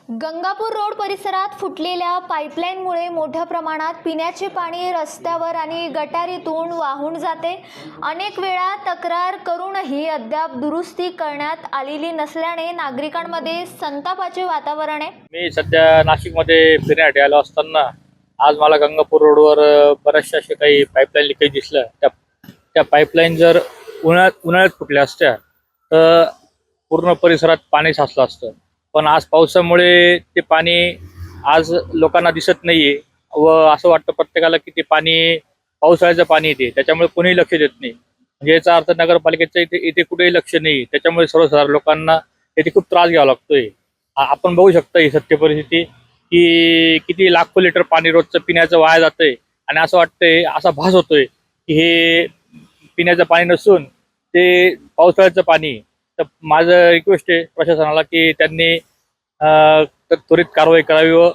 Gangapur road परिसरात फुटलेल्या पाईपलाईनमुळे मोठ्या प्रमाणात पिण्याचे पाणी रस्त्यावर आणि गटारीतून वाहून जाते। अनेक वेळा तक्रार करूनही अद्याप दुरुस्ती करण्यात आलेली नसल्याने नागरिकांमध्ये संतापाचे वातावरण आहे। मी सध्या नाशिकमध्ये फिरण्यासाठी आलो असताना आज मला गंगापूर रोडवर बऱ्याचशा असे काही पाईपलाईन लिकेज दिसलं। त्या पाईपलाईन जर उन्हाळ्यात फुटल्या असत्या तर पूर्ण परिसरात पाणी साचलं असतं, पण आज पावसामुळे ते पाणी आज लोकांना दिसत नाहीये व असं वाटतं प्रत्येकाला की ते पाणी पावसाळ्याचं पाणी येते, त्याच्यामुळे कोणीही लक्ष देत नाही। म्हणजे याचा अर्थ नगरपालिकेचं इथे कुठेही लक्ष नाही, त्याच्यामुळे सर्वसाधारण लोकांना इथे खूप त्रास घ्यावा लागतोय। आपण बघू शकता ही सत्य परिस्थिती की किती लाखो लिटर पाणी रोजचं पिण्याचं वाया जातंय आणि असं वाटतंय, असा भास होतोय की हे पिण्याचं पाणी नसून ते पावसाळ्याचं पाणी। तर माझं रिक्वेस्ट आहे प्रशासनाला की त्यांनी त्वरित कारवाई करावी व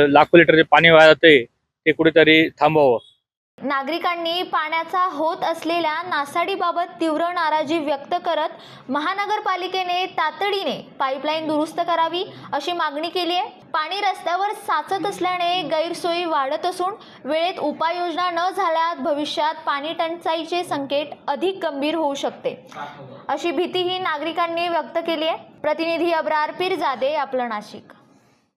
लाखो लिटर जे पाणी वाया जाते ते कुठेतरी थांबवावं। नागरिकांनी पाण्याचा होत असलेल्या नासाडीबाबत तीव्र नाराजी व्यक्त करत महानगरपालिकेने तातडीने पाईपलाईन दुरुस्त करावी अशी मागणी केली आहे। पाणी रस्त्यावर साचत असल्याने गैरसोयी वाढत असून वेळेत उपाययोजना न झाल्यास भविष्यात पाणी टंचाईचे संकट अधिक गंभीर होऊ शकते अशी भीतीही नागरिकांनी व्यक्त केली आहे। प्रतिनिधी अब्रार पीरजादे, आपलं नाशिक।